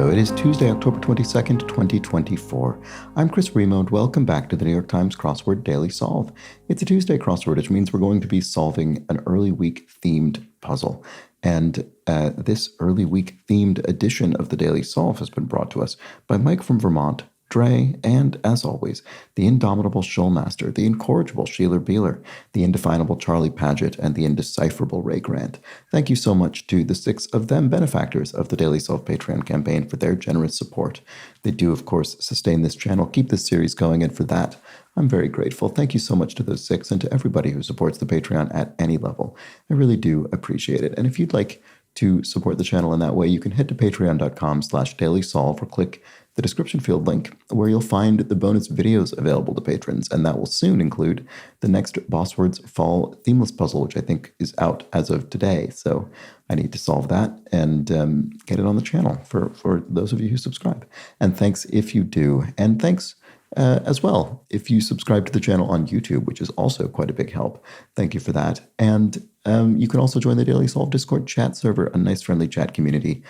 Hello, it is Tuesday, October 22nd, 2024. I'm Chris Remo, and welcome back to the New York Times Crossword Daily Solve. It's a Tuesday crossword, which means we're going to be solving an early week themed puzzle. And this early week themed edition of the Daily Solve has been brought to us by Mike from Vermont, Dre, and, as always, the indomitable Shoalmaster, the incorrigible Sheeler Beeler, the indefinable Charlie Paget, and the indecipherable Ray Grant. Thank you so much to the 6 of them benefactors of the Daily Solve Patreon campaign for their generous support. They do, of course, sustain this channel, keep this series going, and for that, I'm very grateful. Thank you so much to those 6 and to everybody who supports the Patreon at any level. I really do appreciate it. And if you'd like to support the channel in that way, you can head to patreon.com/dailysolve or click the description field link where you'll find the bonus videos available to patrons, and that will soon include the next Bosswords Fall Themeless puzzle, which I think is out as of today. So I need to solve that and get it on the channel for those of you who subscribe. And thanks if you do. And thanks as well if you subscribe to the channel on YouTube, which is also quite a big help. Thank you for that. And you can also join the Daily Solve Discord chat server, a nice friendly chat community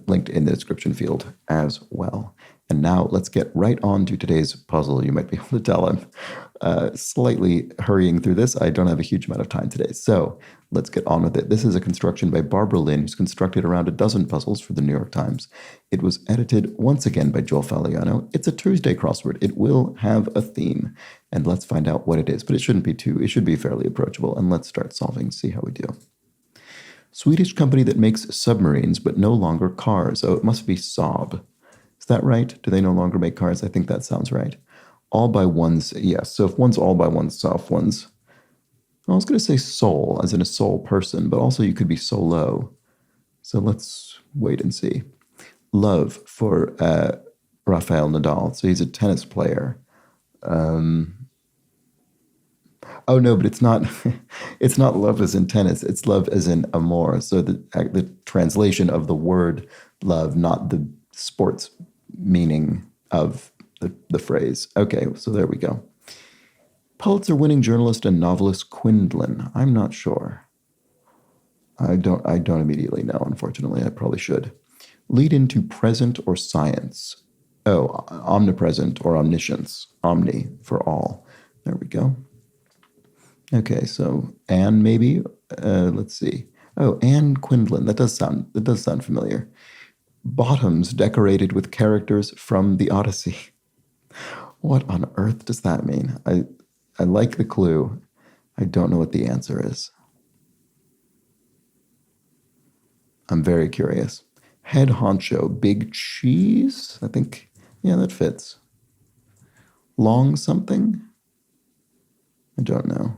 linked in the description field as well. And now let's get right on to today's puzzle. You might be able to tell I'm slightly hurrying through this. I don't have a huge amount of time today, so let's get on with it. This is a construction by Barbara Lynn, who's constructed around a dozen puzzles for the New York Times. It was edited once again by Joel Faliano. It's a Tuesday crossword. It will have a theme, and let's find out what it is, but it shouldn't be it should be fairly approachable, and let's start solving, see how we do. Swedish company that makes submarines, but no longer cars. Oh, it must be Saab. Is that right? Do they no longer make cars? I think that sounds right. All by one's, yes. So if one's all by oneself, I was going to say soul, as in a soul person, but also you could be solo. So let's wait and see. Love for Rafael Nadal. So he's a tennis player. Oh no, but it's not. It's not love as in tennis. It's love as in amor. So the translation of the word love, not the sports meaning of the phrase. Okay, so there we go. Pulitzer-winning journalist and novelist Quindlen. I'm not sure. I don't immediately know. Unfortunately, I probably should. Lead into present or science. Oh, omnipresent or omniscience. Omni for all. There we go. Okay, so Anne maybe. Let's see. Oh, Anne Quindlen. That does sound familiar. Bottoms decorated with characters from the Odyssey. What on earth does that mean? I like the clue. I don't know what the answer is. I'm very curious. Head honcho, big cheese? I think, yeah, that fits. Long something? I don't know.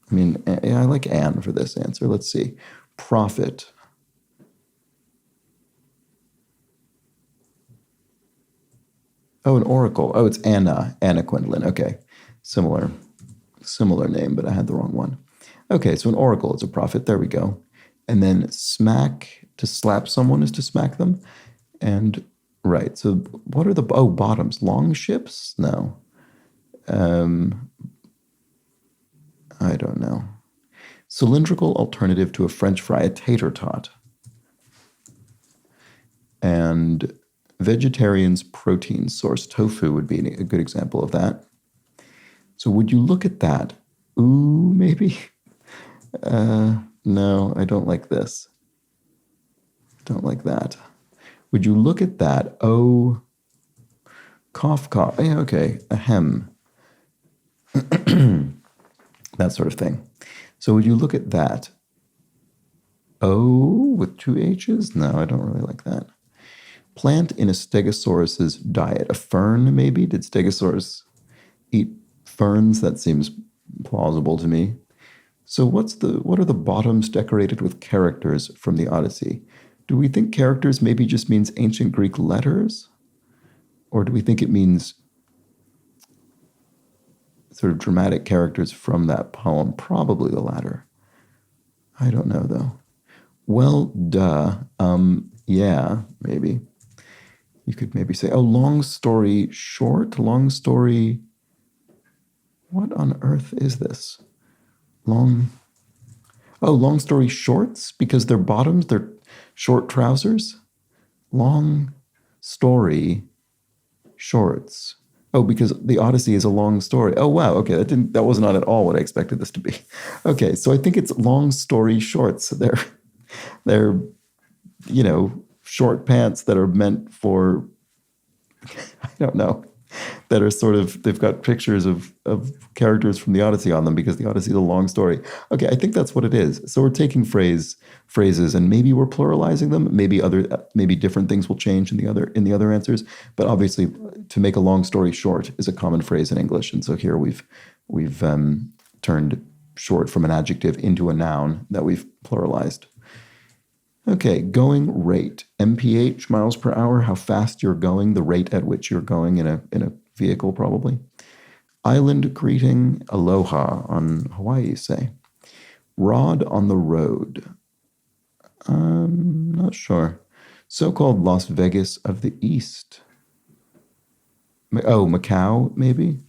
I mean, I like Anne for this answer. Let's see. Prophet. Oh, an oracle. Oh, it's Anna Quindlen. Okay. Similar name, but I had the wrong one. Okay, so an oracle is a prophet. There we go. And then smack, to slap someone is to smack them. And, right, so what are bottoms. Long ships? No. I don't know. Cylindrical alternative to a French fry, a tater tot. And vegetarian's protein source, tofu would be a good example of that. So would you look at that? Ooh, maybe? No, I don't like this. Don't like that. Would you look at that? Oh, cough. Yeah, okay, ahem. That sort of thing. So would you look at that? O with 2 H's? No, I don't really like that. Plant in a stegosaurus's diet. A fern, maybe? Did stegosaurus eat ferns? That seems plausible to me. So what are the bottoms decorated with characters from the Odyssey? Do we think characters maybe just means ancient Greek letters? Or do we think it means sort of dramatic characters from that poem? Probably the latter. I don't know, though. Well, duh. Yeah, maybe. You could maybe say, oh, long story short, long story. What on earth is this? Long story shorts, because they're bottoms, they're short trousers. Long story shorts. Oh, because the Odyssey is a long story. Oh, wow. Okay, that was not at all what I expected this to be. Okay, so I think it's long story shorts. They're short pants that are meant for, I don't know, that are sort of, they've got pictures of characters from the Odyssey on them because the Odyssey is a long story. Okay, I think that's what it is. So we're taking phrases and maybe we're pluralizing them. Maybe different things will change in the other answers. But obviously, to make a long story short is a common phrase in English, and so here we've turned short from an adjective into a noun that we've pluralized. Okay, going rate. MPH, miles per hour, how fast you're going, the rate at which you're going in a vehicle, probably. Island greeting, aloha on Hawaii, say. Rod on the road. I'm not sure. So-called Las Vegas of the East. Oh, Macau, maybe?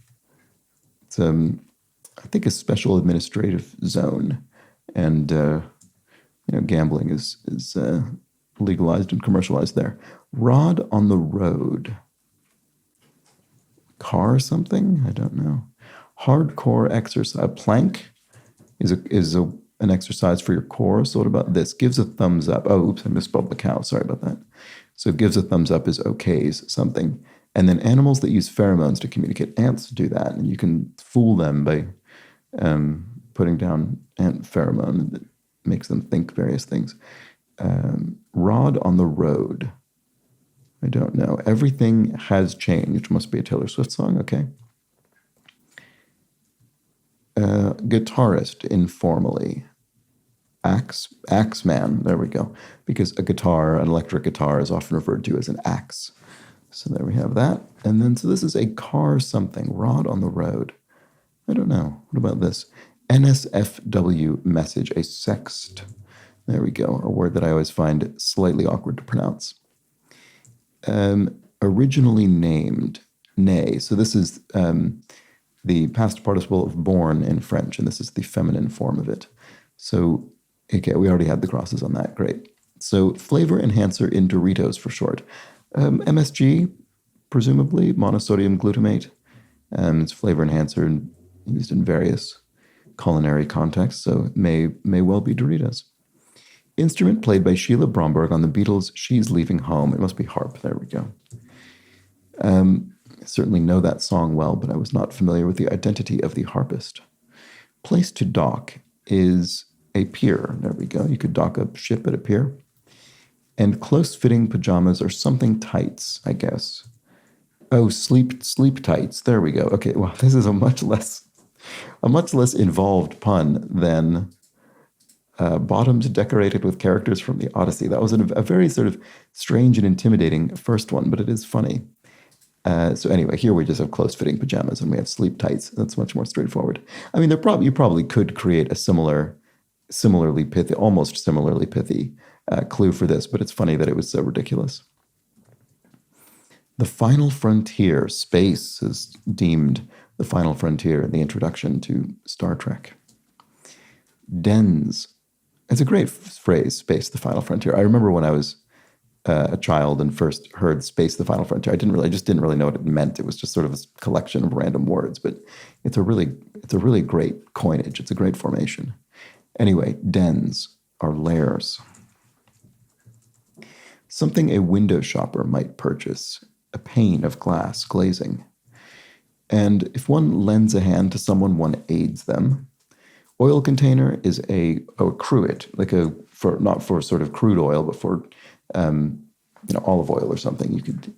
It's, I think, a special administrative zone. And, gambling is legalized and commercialized there. Rod on the road. Car something? I don't know. Hardcore exercise. Plank is an exercise for your core. So what about this? Gives a thumbs up. Oh, oops, I misspelled Macau. Sorry about that. So gives a thumbs up is okays something. And then animals that use pheromones to communicate. Ants do that, and you can fool them by putting down ant pheromone that makes them think various things. Rod on the road. I don't know. Everything has changed. Must be a Taylor Swift song. Okay. Guitarist, informally. Axe man. There we go. Because an electric guitar, is often referred to as an axe. So there we have that. And then, so this is a car something. Rod on the road. I don't know. What about this? NSFW message, a sext. There we go. A word that I always find slightly awkward to pronounce. Originally named, né. So this is the past participle of born in French, and this is the feminine form of it. So, okay, we already had the crosses on that. Great. So flavor enhancer in Doritos for short. MSG, presumably, monosodium glutamate. It's flavor enhancer used in various culinary contexts, so it may well be Doritos. Instrument played by Sheila Bromberg on the Beatles' She's Leaving Home. It must be harp. There we go. I certainly know that song well, but I was not familiar with the identity of the harpist. Place to dock is a pier. There we go. You could dock a ship at a pier. And close-fitting pajamas are something tights, I guess. Oh, sleep tights. There we go. Okay, well, this is a much less involved pun than bottoms decorated with characters from the Odyssey. That was a very sort of strange and intimidating first one, but it is funny. So anyway, here we just have close-fitting pajamas and we have sleep tights. That's much more straightforward. I mean, you probably could create a similarly pithy clue for this, but it's funny that it was so ridiculous. The final frontier, space, is deemed the final frontier in the introduction to Star Trek. Dens. It's a great phrase, space, the final frontier. I remember when I was a child and first heard space, the final frontier, I just didn't really know what it meant. It was just sort of a collection of random words, but it's a really great coinage. It's a great formation. Anyway, dens are lairs. Something a window shopper might purchase, a pane of glass glazing. And if one lends a hand to someone, one aids them. Oil container is a cruet, not for sort of crude oil, but for olive oil or something. You could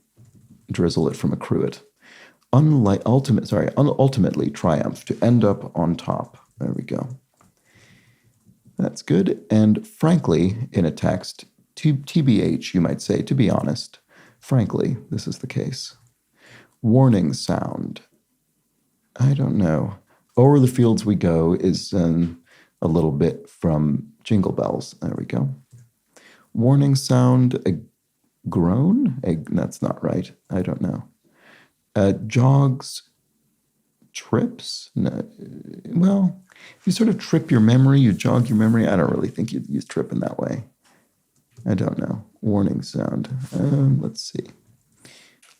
drizzle it from a cruet. Ultimately triumph, to end up on top. There we go. That's good. And frankly, in a text, TBH, you might say, to be honest. Frankly, this is the case. Warning sound. I don't know. O'er the fields we go is a little bit from Jingle Bells. There we go. Warning sound, a groan? That's not right. I don't know. Jogs, trips? No, well, if you sort of trip your memory, you jog your memory. I don't really think you'd use trip in that way. I don't know. Warning sound. Let's see.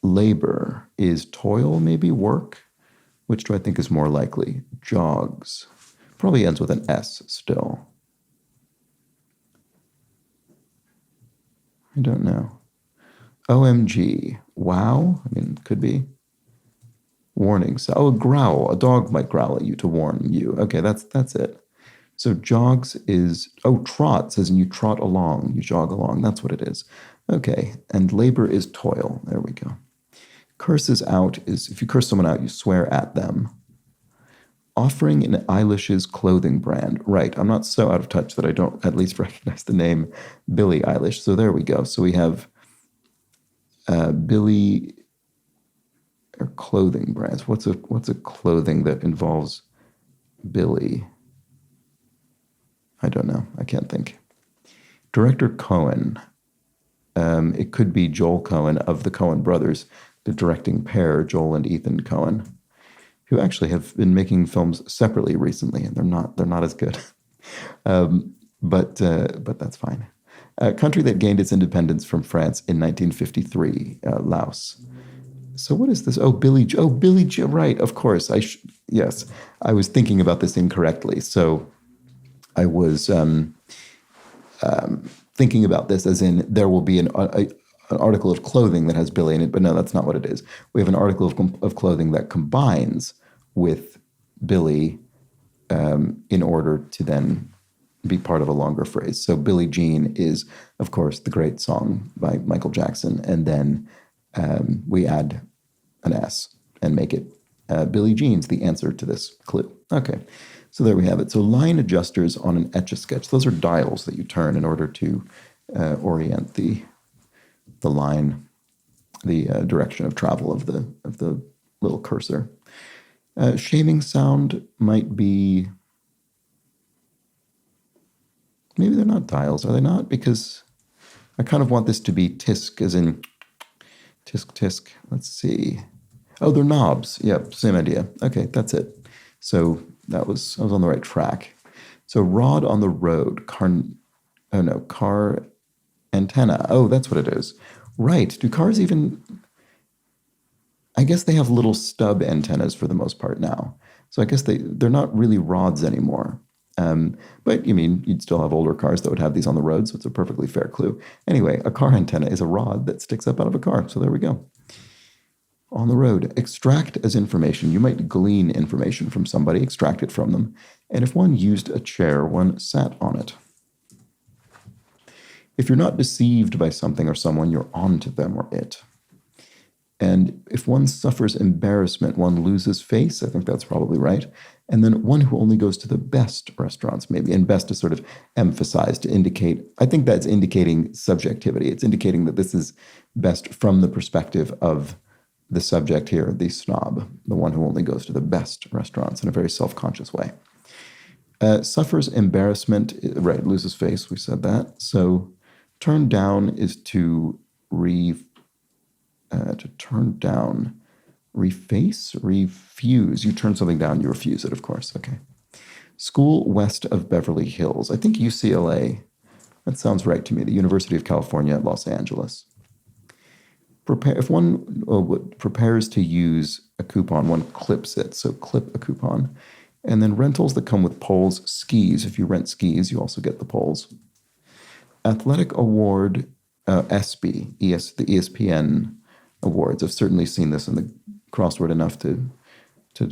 Labor is toil, maybe work. Which do I think is more likely? Jogs. Probably ends with an S still. I don't know. OMG. Wow? I mean, could be. Warning. So, oh, growl. A dog might growl at you to warn you. Okay, that's it. So jogs is, oh, trots, as in you trot along, you jog along. That's what it is. Okay, and labor is toil. There we go. Curses out is, if you curse someone out, you swear at them. Offering in Eilish's clothing brand. Right, I'm not so out of touch that I don't at least recognize the name Billie Eilish. So there we go. So we have Billie, or clothing brands. What's a clothing that involves Billie? I don't know. I can't think. Director Cohen. It could be Joel Cohen of the Coen brothers, the directing pair, Joel and Ethan Cohen, who actually have been making films separately recently, and they're not as good. But that's fine. A country that gained its independence from France in 1953, Laos. So what is this? Oh, Billie. Oh, Billie. Right, of course. Yes, I was thinking about this incorrectly. So I was thinking about this as in there will be an article of clothing that has Billie in it, but no, that's not what it is. We have an article of clothing that combines with Billie in order to then be part of a longer phrase. So Billie Jean is, of course, the great song by Michael Jackson, and then we add an S and make it Billie Jean's the answer to this clue. Okay. So there we have it. So line adjusters on an Etch-a-Sketch. Those are dials that you turn in order to orient the line, the direction of travel of the little cursor. Shaming sound might be, maybe they're not dials, are they not? Because I kind of want this to be tisk, as in tisk tisk. Let's see. Oh, they're knobs. Yep, same idea. Okay, that's it. So I was on the right track. So rod on the road, car antenna. Oh, that's what it is. Right. Do cars even, I guess they have little stub antennas for the most part now. So I guess they're not really rods anymore. But you mean you'd still have older cars that would have these on the road, so it's a perfectly fair clue. Anyway, a car antenna is a rod that sticks up out of a car. So there we go. On the road, extract as information. You might glean information from somebody, extract it from them. And if one used a chair, one sat on it. If you're not deceived by something or someone, you're onto them or it. And if one suffers embarrassment, one loses face. I think that's probably right. And then one who only goes to the best restaurants, maybe. And best is sort of emphasized to indicate, I think that's indicating subjectivity. It's indicating that this is best from the perspective of the subject here, the snob, the one who only goes to the best restaurants in a very self-conscious way. Suffers embarrassment, right, loses face, we said that. So turn down is to turn down, reface, refuse. You turn something down, you refuse it, of course. Okay. School west of Beverly Hills. I think UCLA. That sounds right to me. The University of California at Los Angeles. If one prepares to use a coupon, one clips it. So clip a coupon. And then rentals that come with poles, skis. If you rent skis, you also get the poles. Athletic award, ESPY, the ESPN awards. I've certainly seen this in the crossword enough to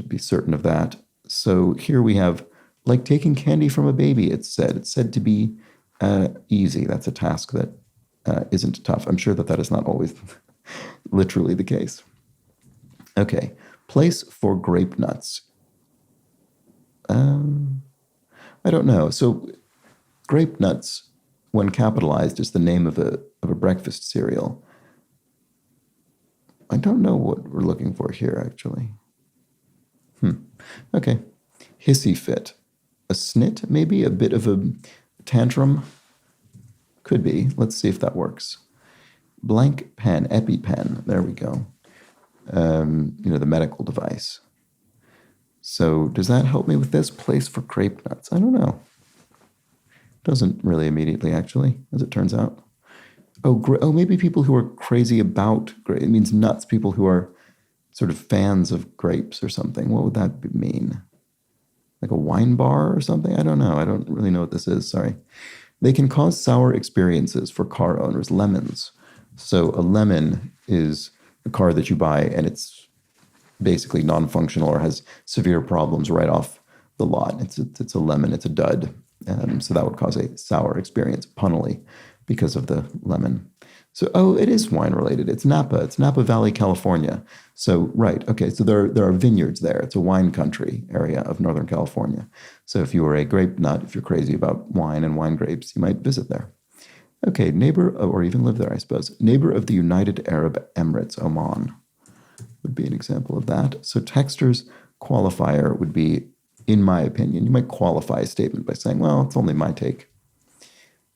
be certain of that. So here we have, like taking candy from a baby, it's said. It's said to be easy. That's a task that isn't tough. I'm sure that is not always literally the case. Okay. Place for grape nuts. I don't know. So grape nuts, when capitalized, is the name of a breakfast cereal. I don't know what we're looking for here, actually. Okay. Hissy fit. A snit, maybe? A bit of a tantrum? Could be. Let's see if that works. Blank pen, EpiPen. There we go. The medical device. So does that help me with this? Place for grape nuts. I don't know. Doesn't really immediately, actually, as it turns out. Oh, maybe people who are crazy about grapes. It means nuts. People who are sort of fans of grapes or something. What would that mean? Like a wine bar or something? I don't know. I don't really know what this is. Sorry. They can cause sour experiences for car owners. Lemons. So a lemon is a car that you buy and it's basically non-functional or has severe problems right off the lot. It's a lemon. It's a dud. So that would cause a sour experience, punnily, because of the lemon. So, it is wine related. It's Napa. It's Napa Valley, California. So, right. Okay. So there are vineyards there. It's a wine country area of Northern California. So if you were a grape nut, if you're crazy about wine and wine grapes, you might visit there. Okay. Neighbor, or even live there, I suppose. Neighbor of the United Arab Emirates, Oman, would be an example of that. So Texter's qualifier would be, in my opinion, you might qualify a statement by saying, well, it's only my take.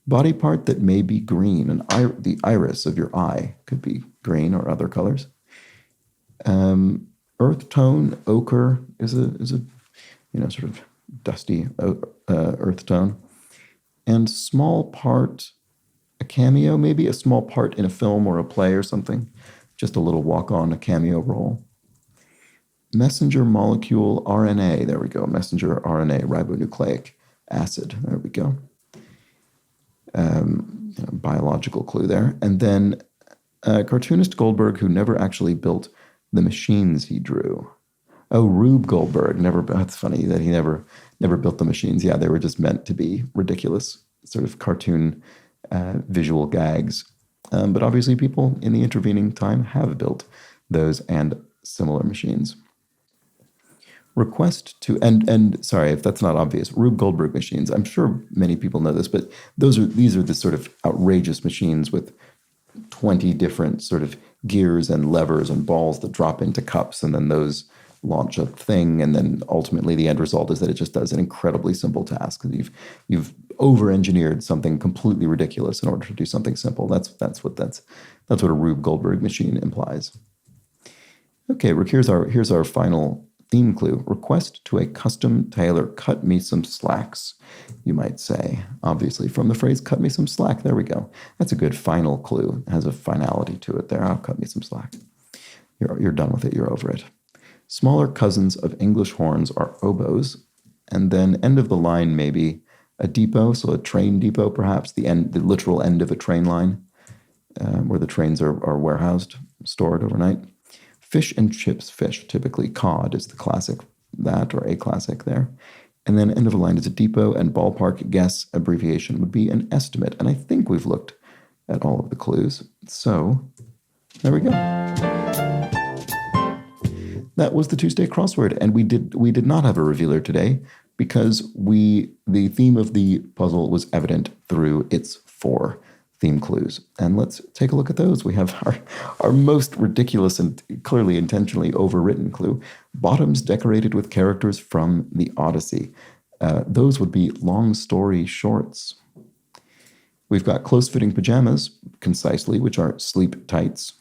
Body part that may be green, the iris of your eye could be green or other colors. Earth tone, ochre is a sort of dusty earth tone. And small part, a cameo, maybe a small part in a film or a play or something. Just a little walk-on, a cameo role. Messenger molecule RNA, there we go. Messenger RNA, ribonucleic acid, there we go. Biological clue there. And then cartoonist Goldberg, who never actually built the machines he drew. Oh, Rube Goldberg, that's funny that he never built the machines. Yeah, they were just meant to be ridiculous, sort of cartoon visual gags. But obviously people in the intervening time have built those and similar machines. Request to, and sorry if that's not obvious, Rube Goldberg machines. I'm sure many people know this, but these are the sort of outrageous machines with 20 different sort of gears and levers and balls that drop into cups, and then those launch a thing, and then ultimately the end result is that it just does an incredibly simple task. You've over-engineered something completely ridiculous in order to do something simple. That's what a Rube Goldberg machine implies. Okay, Rick, here's our final theme clue. Request to a custom tailor, cut me some slacks, you might say. Obviously, from the phrase, cut me some slack. There we go. That's a good final clue. It has a finality to it there. I'll cut me some slack. You're done with it. You're over it. Smaller cousins of English horns are oboes. And then end of the line, maybe a depot, so a train depot, perhaps, the literal end of a train line, where the trains are warehoused, stored overnight. Fish and chips fish, typically cod is the classic, that or a classic there. And then end of the line is a depot, and ballpark guess abbreviation would be an estimate. And I think we've looked at all of the clues. So there we go. That was the Tuesday crossword, and we did not have a revealer today because the theme of the puzzle was evident through its 4 theme clues. And let's take a look at those. We have our most ridiculous and clearly intentionally overwritten clue: bottoms decorated with characters from the Odyssey. Those would be long story shorts. We've got close-fitting pajamas, concisely, which are sleep tights.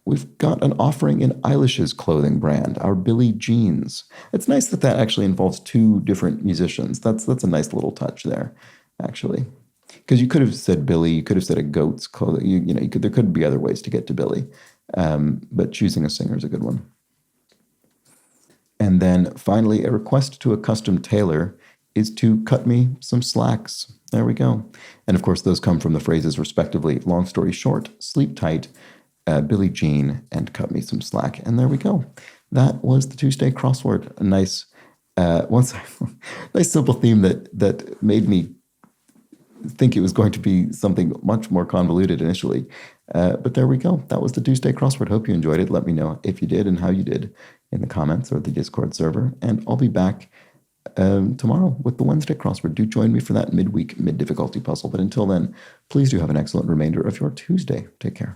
We've got an offering in Eilish's clothing brand, our Billie Jeans. It's nice that actually involves 2 different musicians. That's a nice little touch there, actually. Because you could have said Billy, you could have said a goat's clothing. There could be other ways to get to Billy, but choosing a singer is a good one. And then finally, a request to a custom tailor is to cut me some slacks. There we go. And of course, those come from the phrases respectively: long story short, sleep tight, Billie Jean, and cut me some slack. And there we go. That was the Tuesday crossword. A nice, nice simple theme that made me think it was going to be something much more convoluted initially. But there we go. That was the Tuesday crossword. Hope you enjoyed it. Let me know if you did and how you did in the comments or the Discord server. And I'll be back tomorrow with the Wednesday crossword. Do join me for that midweek, mid-difficulty puzzle. But until then, please do have an excellent remainder of your Tuesday. Take care.